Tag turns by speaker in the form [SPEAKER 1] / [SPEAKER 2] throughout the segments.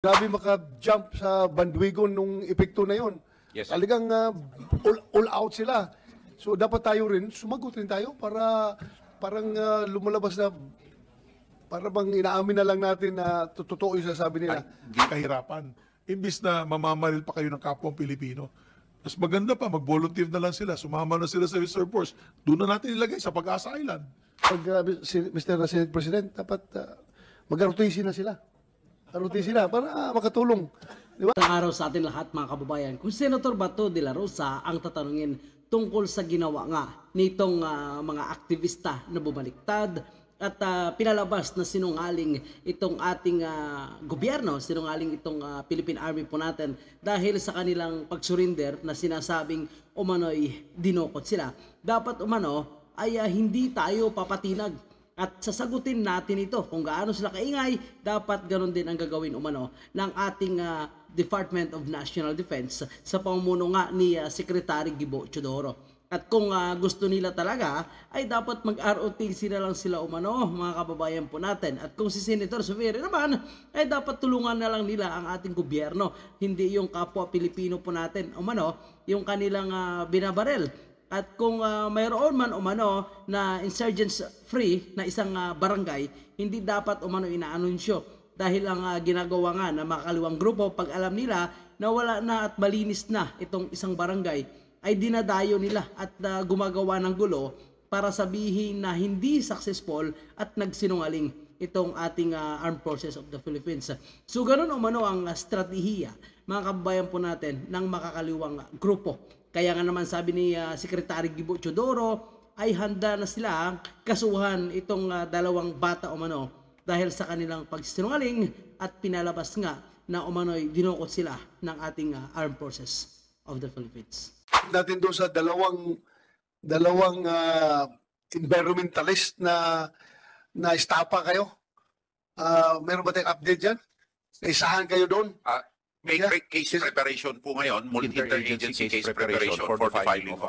[SPEAKER 1] Grabe maka-jump sa bandwagon nung epekto na yon.
[SPEAKER 2] Yes, sir.
[SPEAKER 1] Talagang all out sila. So dapat tayo rin, sumagot rin tayo para parang lumalabas na para bang inaamin na lang natin na totoo yung sasabi nila.
[SPEAKER 3] Kahirapan. Imbis na mamamaril pa kayo ng kapwang Pilipino. Mas maganda pa, mag-volunteer na lang sila. Sumama na sila sa reserve force. Doon na natin ilagay sa Pag-asa Island.
[SPEAKER 1] Pag Mr. Senate President, dapat mag-ROTC na sila. ROTC na para makatulong. Di ba?
[SPEAKER 4] Ang araw sa atin lahat mga kababayan, kung Senator Bato de la Rosa ang tatanungin tungkol sa ginawa nga nitong mga aktivista na bumaliktad at pinalabas na sinungaling itong ating gobyerno, sinungaling itong Philippine Army po natin dahil sa kanilang pag-surrender na sinasabing umano'y dinukot sila. Dapat umano ay hindi tayo papatinag. At sasagutin natin ito kung gaano sila kaingay, dapat ganoon din ang gagawin umano ng ating Department of National Defense sa pamumuno nga ni Secretary Gibo Teodoro. At kung gusto nila talaga, ay dapat mag-ROTC na lang sila umano, mga kababayan po natin. At kung si Senator Zubiri naman, ay dapat tulungan na lang nila ang ating gobyerno, hindi yung kapwa Pilipino po natin umano, yung kanilang binabarel. At kung mayroon man umano na insurgents free na isang barangay, hindi dapat umano inaanunsyo dahil ang ginagawa nga na makakaliwang grupo pag alam nila na wala na at malinis na itong isang barangay ay dinadayo nila at gumagawa ng gulo para sabihin na hindi successful at nagsinungaling itong ating Armed Forces of the Philippines. So ganun umano ang strategiya mga kababayan po natin ng makakaliwang grupo. Kaya nga naman sabi ni Secretary Gibo Teodoro ay handa na sila kasuhan itong dalawang bata umano dahil sa kanilang pagsinungaling at pinalabas nga na umano'y dinukot sila ng ating Armed Forces of the Philippines.
[SPEAKER 1] Natin doon sa dalawang environmentalist na estapa kayo. Meron ba tayong update dyan? Naisahan kayo doon?
[SPEAKER 2] May case preparation po ngayon, multi-interagency case preparation for filing of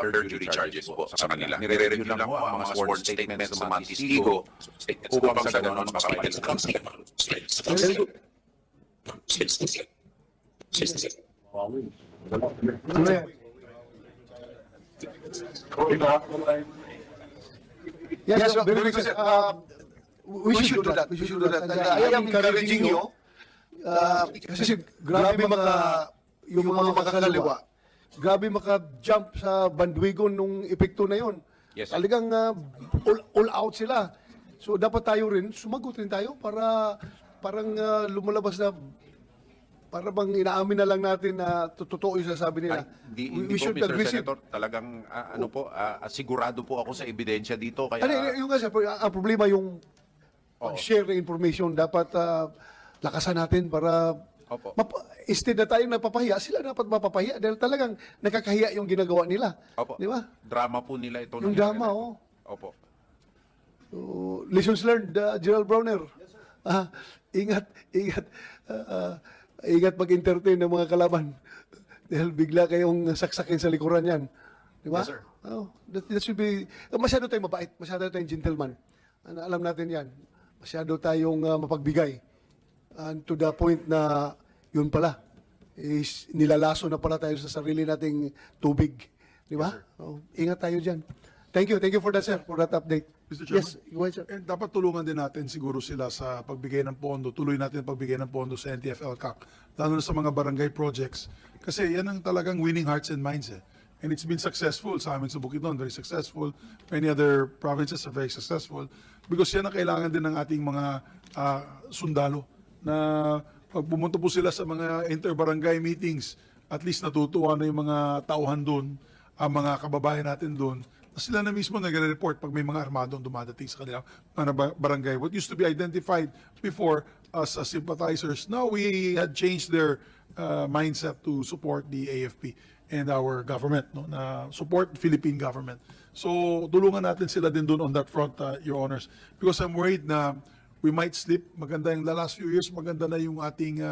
[SPEAKER 2] perjury charges po sa kanila. Nire-review lang po ang mga sworn statements ng mga testigo upang sa ganon mapapagil sa
[SPEAKER 1] Ano yan? Yes, very good. We should do that. We should do that. I am encouraging you. Kasi grabe yung mga makakaliwa, grabe maka-jump sa bandwagon nung epekto na yon.
[SPEAKER 2] Yes, sir.
[SPEAKER 1] Talagang all out sila. So dapat tayo rin, sumagot rin tayo para parang lumalabas na para bang inaamin na lang natin na totoo yung sasabi nila.
[SPEAKER 2] Hindi po, Mr. Senator, talagang sigurado po ako sa ebidensya dito. Kaya
[SPEAKER 1] Yung kasi, ang problema yung share ng information, dapat lakasan natin para
[SPEAKER 2] Opo.
[SPEAKER 1] instead na tayong napapahiya, sila dapat mapapahiya dahil talagang nakakahiya yung ginagawa nila.
[SPEAKER 2] Opo.
[SPEAKER 1] Di ba?
[SPEAKER 2] Drama po nila ito.
[SPEAKER 1] Yung drama, oh.
[SPEAKER 2] Opo.
[SPEAKER 1] So, lessons learned, General Browner. Ingat, ingat mag-entertain ng mga kalaban dahil bigla kayong saksakin sa likuran yan. Di ba?
[SPEAKER 2] Yes, sir.
[SPEAKER 1] That should be, masyado tayong mabait, masyado tayong gentleman. Alam natin yan. Masyado tayong mapagbigay. And to the point na yun pala, is nilalaso na pala tayo sa sarili nating tubig. Di ba? Ingat tayo dyan. Thank you for that, sir, for that update.
[SPEAKER 3] Mr. Chairman?
[SPEAKER 1] Yes, go ahead, sir.
[SPEAKER 3] And dapat tulungan din natin siguro sila sa pagbigay ng pondo. Tuloy natin pagbigay ng pondo sa NTF-ELCAC. Lalo na sa mga barangay projects. Kasi yan ang talagang winning hearts and minds. And it's been successful sa amin sa Bukidnon, very successful. Many other provinces are very successful. Because yan ang kailangan din ng ating mga sundalo. Na pag pumunta po sila sa mga inter-barangay meetings, at least natutuwa na yung mga tauhan doon, ang mga kababayan natin doon, na sila na mismo nagre-report pag may mga armadong dumadating sa kanilang mga barangay. What used to be identified before as sympathizers, now we had changed their mindset to support the AFP and our government, no? Na support the Philippine government. So tulungan natin sila din doon on that front, Your Honors. Because I'm worried na we might slip. Maganda yung the last few years, maganda na yung ating,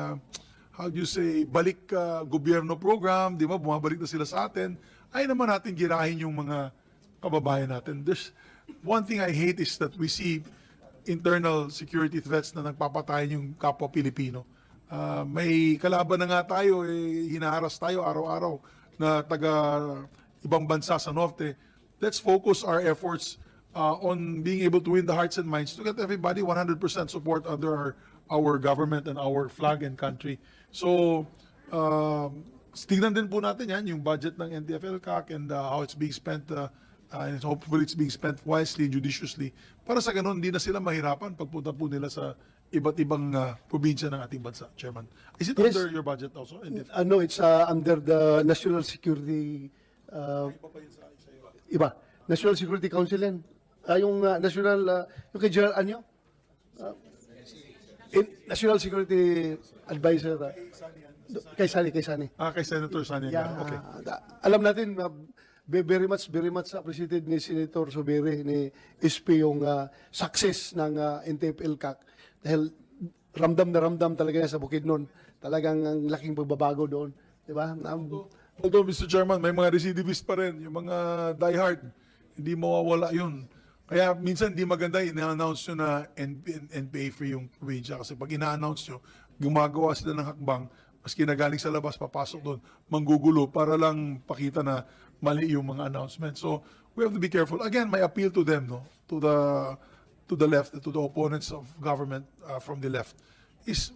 [SPEAKER 3] how do you say, balik gobyerno program, di ba? Bumabalik na sila sa atin. Ay naman natin girahin yung mga kababayan natin. There's one thing I hate is that we see internal security threats na nagpapatayan yung kapwa Pilipino. May kalaban na nga tayo, hinaharas tayo araw-araw na taga ibang bansa sa norte. Let's focus our efforts on being able to win the hearts and minds to get everybody 100% support under our government and our flag and country. So, tignan din po natin yan, yung budget ng NTF-ELCAC and how it's being spent, and hopefully it's being spent wisely, judiciously, para sa ganun, hindi na sila mahirapan pagpunta po nila sa iba't ibang probinsya ng ating bansa, Chairman. Is it
[SPEAKER 1] Yes.
[SPEAKER 3] under your budget also? NTF?
[SPEAKER 1] No, it's under the National Security, iba. National Security Council yan. Yung National, yung kay General Anyo? National Security Advisor. Kay Sani.
[SPEAKER 3] Kay Senator Sani.
[SPEAKER 1] Yeah,
[SPEAKER 3] Okay.
[SPEAKER 1] alam natin, very much appreciated ni Senator Sobere, ni SP yung success ng NTF-ELCAC. Dahil ramdam na ramdam talaga niya sa Bukidnon. Talagang ang laking pagbabago doon. Di ba?
[SPEAKER 3] Although, Mr. Chairman, may mga recidivist pa rin, yung mga diehard, hindi mawawala yun. Kaya minsan hindi maganda ina-announce nyo na NPA free yung probinsya. Kasi pag ina-announce nyo, gumagawa sila ng hakbang, maski nagaling sa labas, papasok doon, manggugulo para lang pakita na mali yung mga announcements. So, we have to be careful. Again, my appeal to them, no, to the left, to the opponents of government from the left, is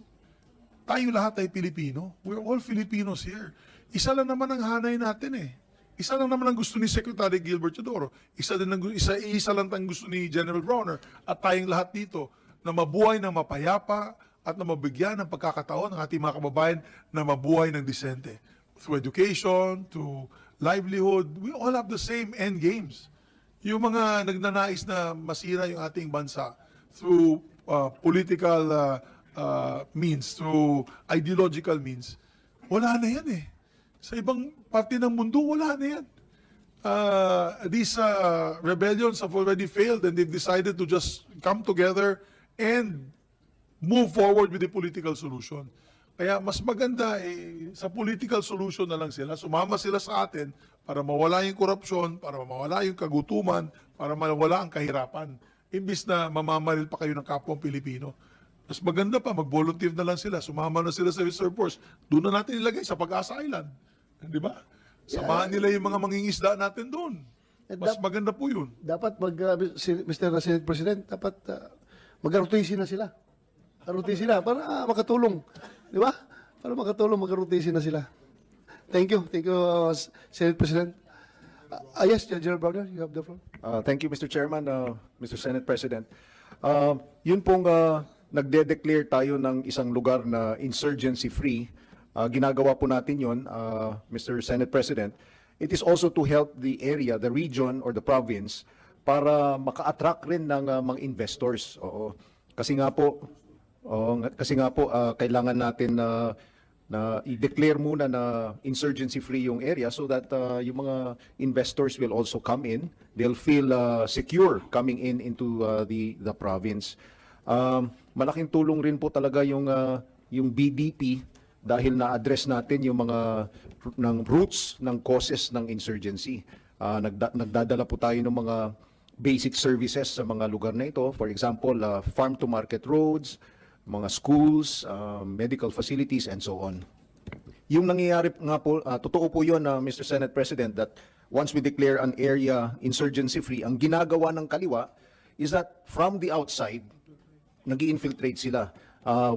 [SPEAKER 3] tayo lahat ay Pilipino. We're all Filipinos here. Isa lang naman ang hanay natin eh. Isa lang naman ang gusto ni Secretary Gilbert Teodoro. Isa lang ang gusto ni General Bronner. At tayong lahat dito na mabuhay ng mapayapa at na mabigyan ng pagkakataon ng ating mga kababayan na mabuhay ng disente. Through education, to livelihood, we all have the same end games. Yung mga nagnanais na masira yung ating bansa through political means, through ideological means, wala na yan eh. Sa ibang parte ng mundo, wala na yan. These rebellions have already failed and they've decided to just come together and move forward with the political solution. Kaya mas maganda sa political solution na lang sila. Sumama sila sa atin para mawala yung korupsyon, para mawala yung kagutuman, para mawala ang kahirapan. Imbis na mamamaril pa kayo ng kapwang Pilipino. Mas maganda pa, mag-volunteer na lang sila. Sumama na sila sa reserve force. Doon na natin ilagay sa Pag-asa Island. Di ba? Samahan nila yung mga mangingisda natin doon. Mas maganda po yun.
[SPEAKER 1] Dapat Mr. Senate President, dapat mag-ROTC na sila. ROTC na para makatulong. Di ba? Para makatulong, mag-ROTC na sila. Thank you, Senate President. Yes, General Browner, you have the floor.
[SPEAKER 5] Thank you, Mr. Chairman, Mr. Senate President. Yun pong nagde-declare tayo ng isang lugar na insurgency-free. Ginagawa po natin yun, Mr. Senate President. It is also to help the area, the region or the province para maka-attract rin ng mga investors. Oo. Kasi nga po, kailangan natin na i-declare muna na insurgency-free yung area so that yung mga investors will also come in. They'll feel secure coming into the province. Malaking tulong rin po talaga yung BDP dahil na-address natin yung mga ng roots ng causes ng insurgency. Nagdadala po tayo ng mga basic services sa mga lugar na ito. For example, farm-to-market roads, mga schools, medical facilities, and so on. Yung nangyayari nga po, totoo po yun, Mr. Senate President, that once we declare an area insurgency-free, ang ginagawa ng kaliwa is that from the outside, nag-i-infiltrate sila.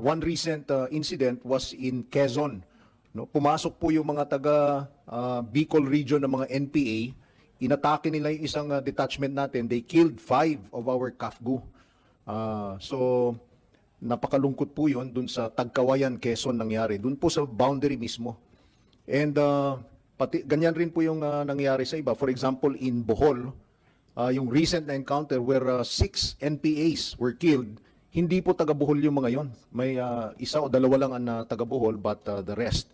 [SPEAKER 5] One recent incident was in Quezon. No? Pumasok po yung mga taga Bicol region ng mga NPA, inatake nila yung isang detachment natin. They killed 5 of our KAFGU. So, napakalungkot po yun dun sa Tagkawayan, Quezon nangyari. Dun po sa boundary mismo. And pati, ganyan rin po yung nangyari sa iba. For example, in Bohol, yung recent na encounter where 6 NPAs were killed, hindi po taga Bohol yung mga yon. May isa o dalawa lang ang taga Bohol, but the rest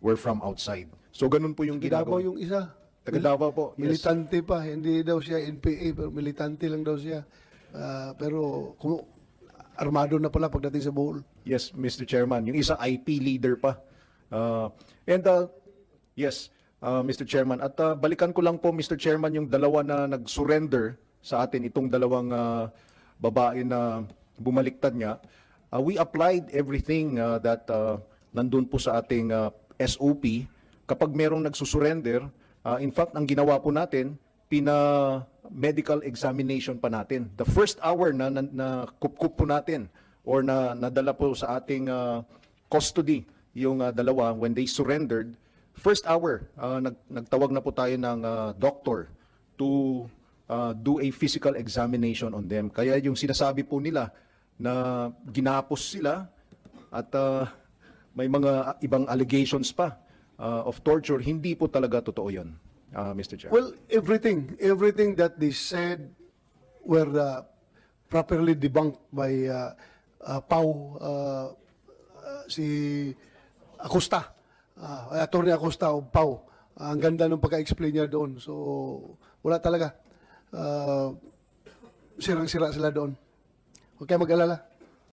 [SPEAKER 5] were from outside. So ganun po yung
[SPEAKER 1] Davao
[SPEAKER 5] ginagawa.
[SPEAKER 1] yung isa.
[SPEAKER 5] Taga Davao po. Yes.
[SPEAKER 1] Militante pa, hindi daw siya NPA, pero militante lang daw siya. Pero armado na pala pagdating sa Bohol.
[SPEAKER 5] Yes, Mr. Chairman. Yung isa IP leader pa. Yes, Mr. Chairman. At balikan ko lang po, Mr. Chairman, yung dalawa na nag-surrender sa atin, itong dalawang babae na bumaliktad nga. we applied everything that nandun po sa ating SOP. Kapag merong nagsusurrender, in fact, ang ginawa po natin, medical examination pa natin. The first hour na kup-kup po natin or nadala po sa ating custody yung dalawa when they surrendered, first hour, nagtawag na po tayo ng doctor to do a physical examination on them. Kaya yung sinasabi po nila na ginapos sila at may mga ibang allegations pa of torture, hindi po talaga totoo yun, Mr. Chair.
[SPEAKER 1] Well, everything that they said were properly debunked by Pau, si Acosta, Attorney Acosta o Pau. Ang ganda ng pagka-explain niya doon. So, wala talaga. Sirang-sira sila doon. Huwag kayo mag-alala.